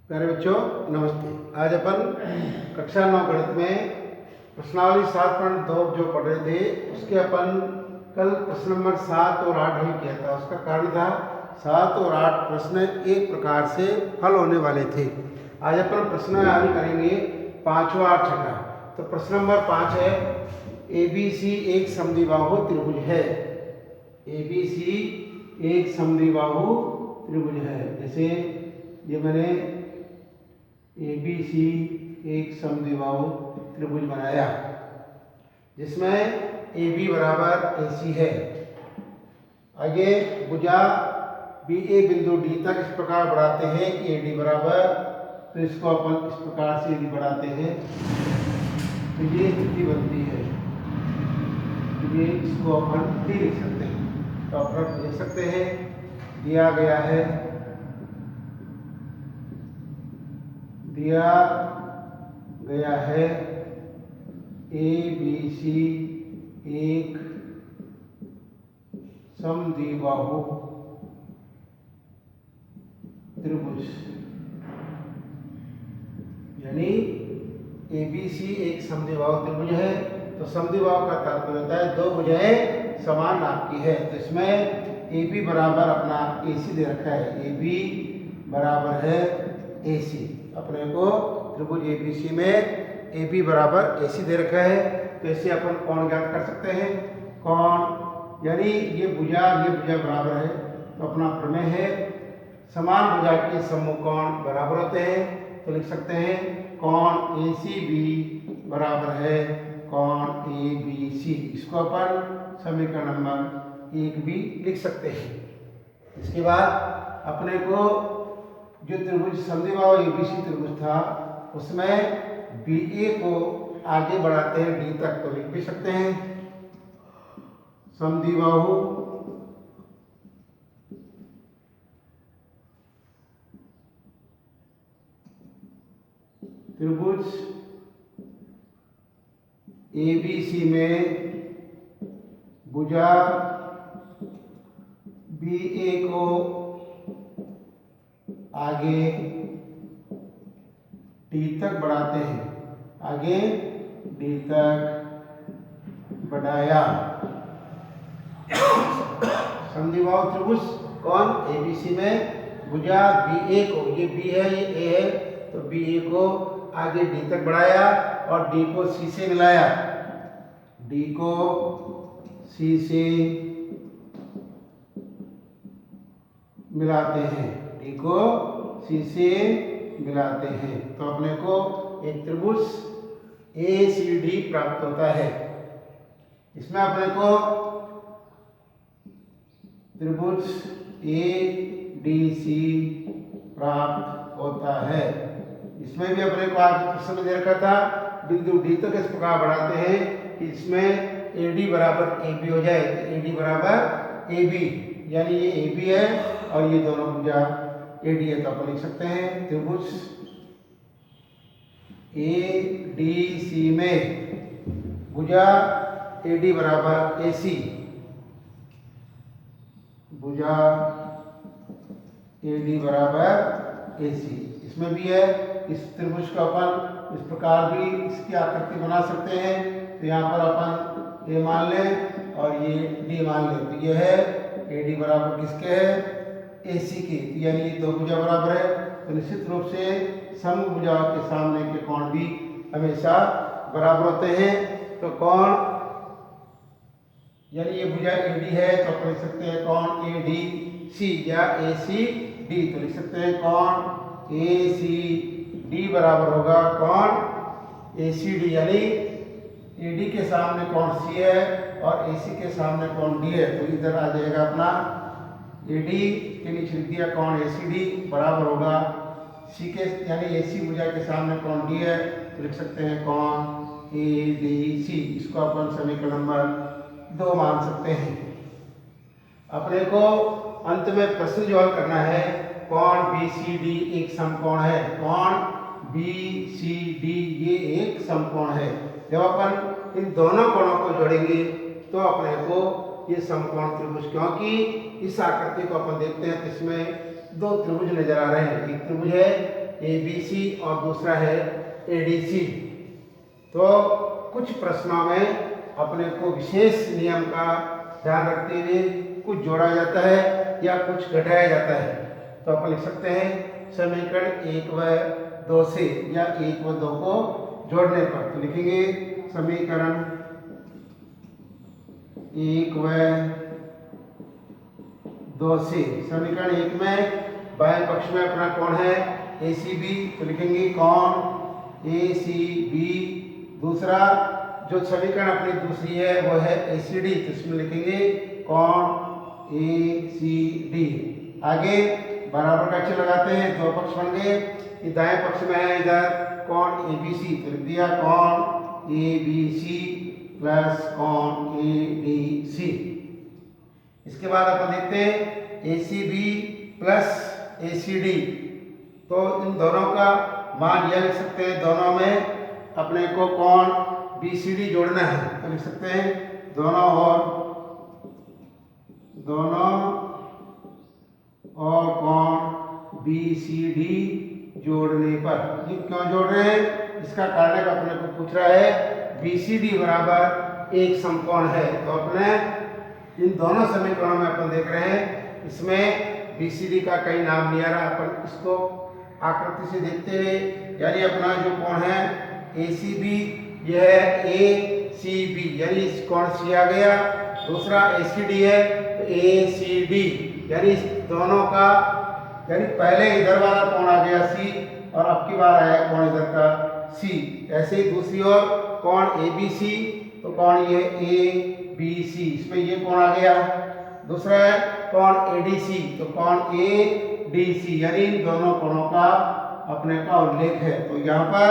प्यारे बच्चों नमस्ते। आज अपन कक्षा 9 गणित में प्रश्नावली 7.2 जो पढ़ रहे थे उसके अपन कल प्रश्न नंबर 7 और 8 हल किया था। उसका कारण था 7 और 8 प्रश्न एक प्रकार से हल होने वाले थे। आज अपन प्रश्न हल करेंगे 5वां और 6वां। तो प्रश्न नंबर 5 है ABC एक समद्विबाहु त्रिभुज है। ABC एक समद्विबाहु त्रिभुज है। जैसे ये मैंने ABC एक समद्विबाहु त्रिभुज बनाया जिसमें AB बराबर AC है। आगे भुजा BA बिंदु D तक इस प्रकार बढ़ाते हैं कि AD बराबर, तो इसको अपन इस प्रकार से यदि बढ़ाते हैं तो ये स्थिति बनती है। तो ये इसको अपन D लिख सकते हैं। तो अपन लिख सकते हैं दिया गया है ABC एक समद्विबाहु त्रिभुज, यानी ABC एक समद्विबाहु त्रिभुज है। तो समद्विबाहु का तात्पर्य होता है दो भुजाएं समान नाप की है। तो इसमें AB बराबर अपना AC दे रखा है। AB बराबर है AC। अपने को त्रिभुज ABC में AB बराबर AC दे रखा है। तो इससे अपन कोण ज्ञात कर सकते हैं। कोण यानी ये भुजा बराबर है। तो अपना प्रमेय है समान भुजा के समूह कोण बराबर होते हैं। तो लिख सकते हैं कोण ACB बराबर है कोण ABC। इसको अपन समीकरण नंबर 1 भी लिख सकते हैं। इसके बाद अपने को जो त्रिभुज समद्विबाहु ABC त्रिभुज था उसमें BA को आगे बढ़ाते हैं D तक। तो लिख भी सकते हैं समद्विबाहु त्रिभुज ABC में भुजा BA को आगे D तक बढ़ाते हैं। आगे D तक बढ़ाया। समद्विबाहु त्रिभुज कौन ABC में भुजा BA को, ये B है ये A है, तो BA को आगे D तक बढ़ाया और D को C से मिलाया। D को C से मिलाते हैं। D को C से मिलाते हैं तो अपने को एक त्रिभुज ACD प्राप्त होता है। इसमें अपने को त्रिभुज ADC प्राप्त होता है। इसमें भी अपने को आगे प्रश्न दे रखा था बिंदु D तक इस प्रकार बढ़ाते हैं कि इसमें AD बराबर AB हो जाए। तो AD बराबर AB, यानी ये AB है और ये दोनों भुजा AD है। तो अपन लिख सकते हैं त्रिभुज ADC में भुजा AD बराबर AC, भुजा AD बराबर AC। इसमें भी है इस त्रिभुज का अपन इस प्रकार भी इसकी आकृति बना सकते हैं। तो यहाँ पर अपन A मान लें और ये D मान लें। तो ये है AD बराबर किसके है AC की, यानी ये दो भुजा बराबर है। तो निश्चित रूप से समभुजाओं के सामने के कोण भी हमेशा बराबर होते हैं। तो कोण यानी ये भुजा AD है तो अपन लिख सकते हैं कोण ADC या ACD। तो लिख सकते हैं कोण ACD बराबर होगा कोण ACD, यानी AD के सामने कोण C है और AC के सामने कोण D है। तो इधर आ जाएगा अपना AD के नीचे लिख दिया कोण ACD बराबर होगा C के, यानी AC भुजा के सामने कोण D है। तो लिख सकते हैं कोण ADC। इसको अपन समीकरण नंबर 2 मान सकते हैं। अपने को अंत में प्रश्न जो हल करना है कोण BCD एक समकोण है। कोण BCD ये एक समकोण है। जब अपन इन दोनों कोणों को जोड़ेंगे तो अपने को ये समकोण त्रिभुज, क्योंकि इस आकृति को अपन देखते हैं तो इसमें दो त्रिभुज नजर आ रहे हैं। एक त्रिभुज है ABC और दूसरा है ADC। तो कुछ प्रश्नों में अपने को विशेष नियम का ध्यान रखते हुए कुछ जोड़ा जाता है या कुछ घटाया जाता है। तो अपन लिख सकते हैं समीकरण 1 व 2 से या 1 व 2 को जोड़ने पर। तो लिखेंगे समीकरण 1 व 2 से। समीकरण 1 में बाएं पक्ष में अपना कोण है ACB, तो लिखेंगे कोण ACB। दूसरा जो समीकरण अपनी दूसरी है वो है ACD, तो इसमें लिखेंगे कोण ACD। आगे बराबर का चिन्ह लगाते हैं, दो पक्ष बन गए। ये दाएं पक्ष में है इधर कोण ABC, तो लिख दिया कोण ABC प्लस कोण ADC। इसके बाद अपन देखते हैं ACB प्लस ACD। तो इन दोनों का मान यह लिख सकते हैं, दोनों में अपने को कोण BCD जोड़ना है। तो लिख सकते हैं दोनों और कोण BCD जोड़ने पर। ये क्यों जोड़ रहे हैं, इसका कारण अपने को पूछ रहा है BCD बराबर एक समकोण है। तो अपने इन दोनों समीकरणों में अपन देख रहे हैं, इसमें BCD का कहीं नाम नहीं आ रहा। अपन इसको आकृति से देखते हुए, यानी अपना जो कोण है ACB, यह है ACB, यानी इस कोण C आ गया। दूसरा ACD है तो ACD, यानी इस दोनों का, यानी पहले इधर वाला कोण आ गया C और अब की बार आया कोण इधर का C। ऐसे ही दूसरी ओर कोण ABC, तो कोण ये ABC, इसमें ये कोण आ गया। दूसरा है कोण ADC, तो कोण ADC, यानी इन दोनों कोणों का अपने का उल्लेख है। तो यहाँ पर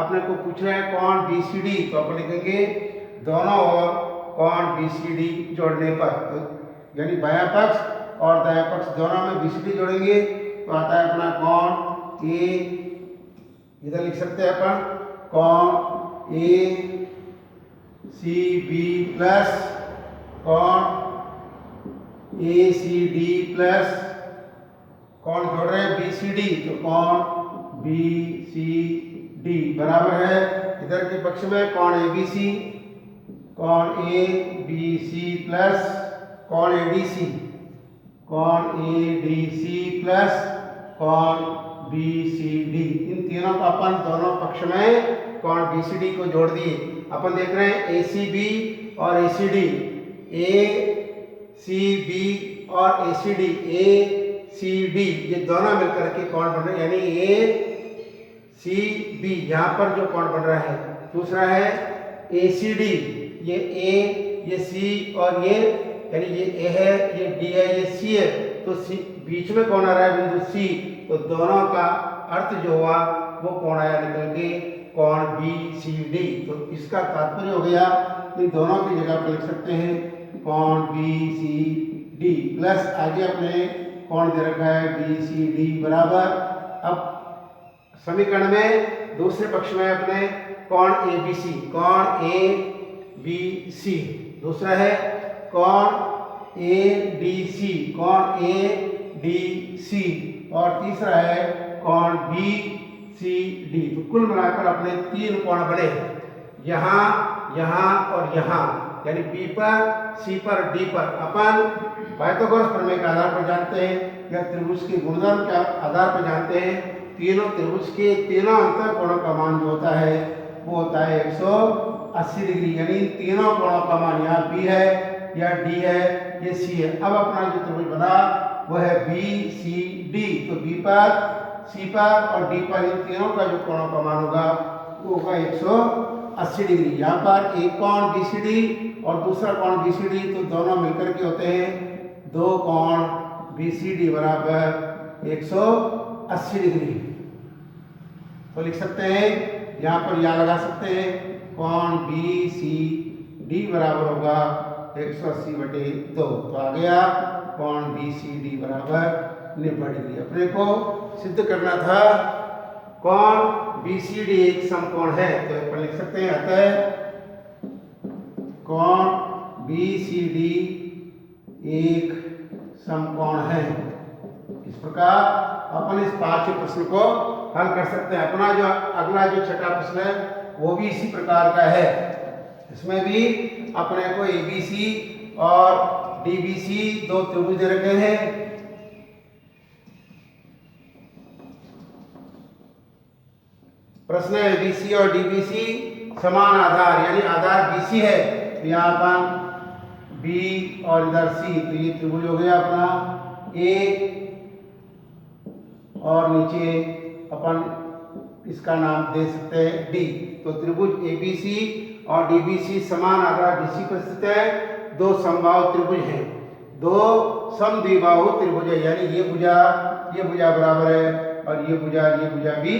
अपने को पूछ रहे हैं कोण BCD, तो अपन लिखेंगे दोनों ओर कोण BCD जोड़ने पर। तो यानी बायां पक्ष और दायां पक्ष दोनों में BCD जोड़ेंगे तो आता है अपना कोण A, इधर लिख सकते हैं अपन कोण ACB प्लस कोण ACD प्लस कोण जोड़ रहे हैं BCD, तो कोण BCD बराबर है इधर के पक्ष में कोण ABC, कोण ABC प्लस कोण ADC, कोण ADC प्लस कोण BCD। इन तीनों का अपन दोनों पक्ष में कोण BCD को जोड़ दिए। अपन देख रहे हैं ACB और ACD, ACB और ACD, ACD ये दोनों मिलकर के कोण बन रहे हैं, यानी ACB यहाँ पर जो कोण बन रहा है। दूसरा है ACD, ये A, ये C और ये, यानी ये A है, ये D है, ये C है, तो C बीच में कौन आ रहा है, बिंदु C। तो दोनों का अर्थ जो हुआ वो कोण आया निकल के कोण BCD। तो इसका तात्पर्य हो गया इन दोनों की जगह पर लिख सकते हैं कोण BCD प्लस आगे अपने कोण दे रखा है BCD बराबर। अब समीकरण में दूसरे पक्ष में अपने कोण ABC, कोण ABC। दूसरा है कोण ADC, कोण ADC और तीसरा है कोण BCD। तो कुल मिलाकर अपने तीन कोण बने, यहाँ, यहाँ और यहाँ, यानी B पर, C पर, D पर। अपन पाइथागोरस प्रमेय के आधार पर जानते हैं या त्रिभुज के गुणधर्म के आधार पर जानते हैं, तीनों त्रिभुज के तीनों अंतर कोणों का मान जो होता है वो होता है 180 डिग्री। यानी तीनों कोणों का मान यहाँ B है, या D है, ये C है। अब अपना जो त्रिभुज बना वो है BCD। तो B पर, C पर और D पर इन तीनों का जो कोणों का मान होगा वो होगा 180 डिग्री। यहाँ पर एक कोण BCD और दूसरा कोण BCD, तो दोनों मिलकर के होते हैं दो कोण BCD बराबर 180 डिग्री। तो लिख सकते हैं यहाँ पर या लगा सकते हैं कोण BCD बराबर होगा 180/2। तो आ गया कोण BCD बराबर 90 डिग्री। अपने को सिद्ध करना था कोण BCD एक समकोण है, तो अपन लिख सकते हैं अतः कोण BCD एक समकोण है। इस प्रकार अपन इस 5वें प्रश्न को हल कर सकते हैं। अपना जो अगला जो छठा प्रश्न है वो भी इसी प्रकार का है। इसमें भी अपने को एबीसी और डीबीसी दो त्रिभुज दे रखे हैं। प्रश्न है एबीसी और डीबीसी समान आधार यानी आधार बीसी है, तो यहाँ अपन बी और इधर सी, तो ये त्रिभुज हो गया अपना ए और नीचे अपन इसका नाम दे सकते हैं डी। तो त्रिभुज एबीसी और डीबीसी समान आधार बीसी पर स्थित है। दो समबाहु त्रिभुज हैं, दो समद्विबाहु त्रिभुज है, यानी ये भुजा बराबर है और ये भुजा भी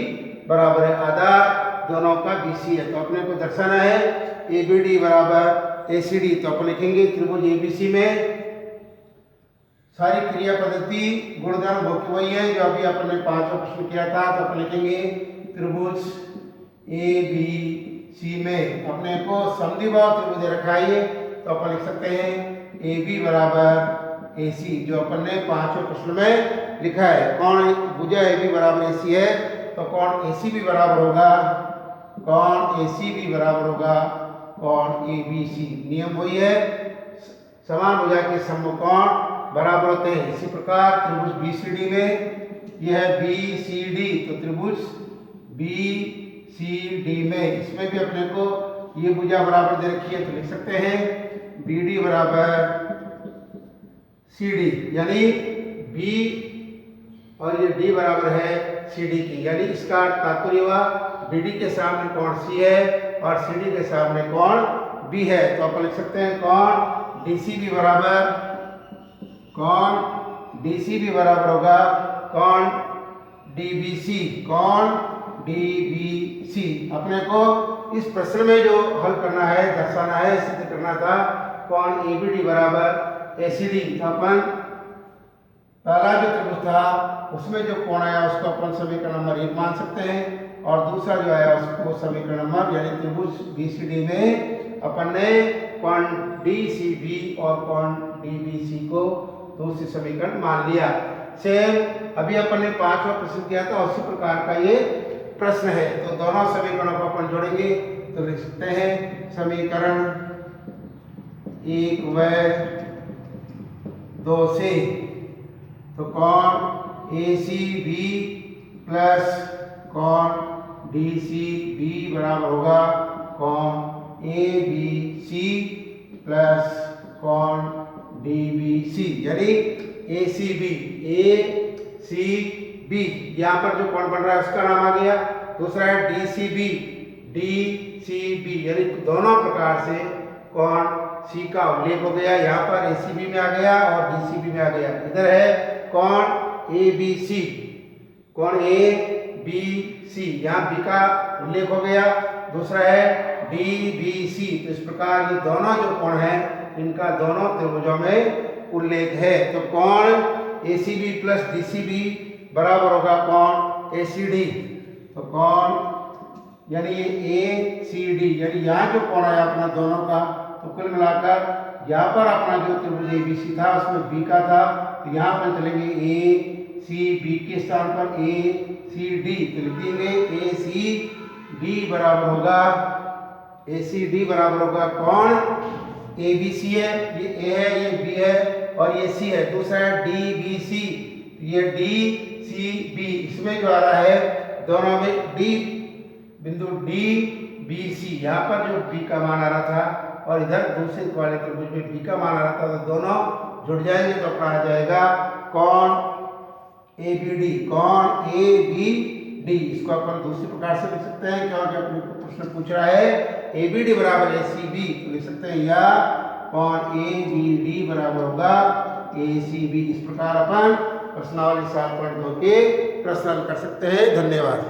बराबर है। आधार दोनों का बीसी है, तो अपने को दर्शाना है एबीडी बराबर एसीडी। तो अपन लिखेंगे त्रिभुज एबीसी में सारी क्रिया पद्धति गुणधर्म वही है जो अभी अपन ने 5वां प्रश्न किया था। तो अपन लिखेंगे त्रिभुज एबीसी में अपने को समद्विबाहु त्रिभुज रखा है, तो अपन लिख सकते हैं AB बराबर AC, जो अपन ने 5वें प्रश्न में लिखा है। कौन भुजा AB बराबर AC है, तो कौन AC भी बराबर होगा, कौन AC भी बराबर होगा कौन ABC। नियम वही है, समान भुजा के समकोण बराबर होते हैं। इसी प्रकार त्रिभुज BCD में यह है BCD, तो त्रिभुज BCD में इसमें भी अपने को ये भुजा बराबर दे रखी है, तो लिख सकते हैं BD बराबर CD, यानी B और ये D बराबर है CD की, यानी इसका तात्पर्य हुआ BD के सामने कोण C है और CD के सामने कोण B है। तो अपन लिख सकते हैं कोण DCB बराबर होगा कोण DBC, कोण DBC। अपने को इस प्रश्न में जो हल करना है, दर्शाना है, सिद्ध करना था कोण ABD बराबर ACD। तो अपन पहला जो त्रिभुज था उसमें जो कोण आया उसको अपन समीकरण नंबर 1 मान सकते हैं, और दूसरा जो आया उसको समीकरण नंबर यानी त्रिभुज BCD में अपन ने कोण DCB और कोण DBC को दूसरी समीकरण मान लिया। सेम अभी अपन ने 5वां प्रश्न किया था, उसी प्रकार का ये प्रश्न है। तो दोनों समीकरणों को अपन जोड़ेंगे, तो लिख सकते हैं समीकरण 1 व 2 से, तो कोण ACB प्लस कोण DCB बराबर होगा कोण ABC प्लस कोण DBC, यानी ACB यहाँ पर जो कोण बन रहा है उसका नाम आ गया। दूसरा है DCB यानी दोनों प्रकार से कोण C का उल्लेख हो गया। यहाँ पर ACB में आ गया और DCB में आ गया। इधर है कोण ABC, कोण ABC, यहाँ B का उल्लेख हो गया। दूसरा है DBC, तो इस प्रकार ये दोनों जो कोण हैं इनका दोनों त्रिभुजों में उल्लेख है। तो कोण ACB प्लस DCB बराबर होगा कोण ACD। तो कोण यानी ये ACD, यानी यहाँ जो कोण है अपना दोनों का, तो कुल मिलाकर यहाँ पर अपना जो त्रिभुज ABC था उसमें B का था, तो यहाँ पर चलेंगे ACB के स्थान पर ACD, तो लिख देंगे ACD बराबर होगा कोण ABC है, ये A है, ये B है और ये C है। दूसरा है DBC, ये DCB, इसमें जो आ रहा है दोनों में बिंदु DBC, यहाँ पर जो B का मान आ रहा था और इधर दूसरे वाले त्रिभुज में B का मान आ रहा था, तो दोनों जुड़ जाएंगे तो अपना आ जाएगा कोण ABD, कोण ABD। इसको अपन दूसरी प्रकार से लिख सकते हैं, क्योंकि अपने को प्रश्न पूछ रहा है ABD बराबर ACB, तो लिख सकते हैं या कोण ABD बराबर होगा ACB। इस प्रकार अपन प्रश्नावली 7.2 के प्रश्न हल कर सकते हैं। धन्यवाद।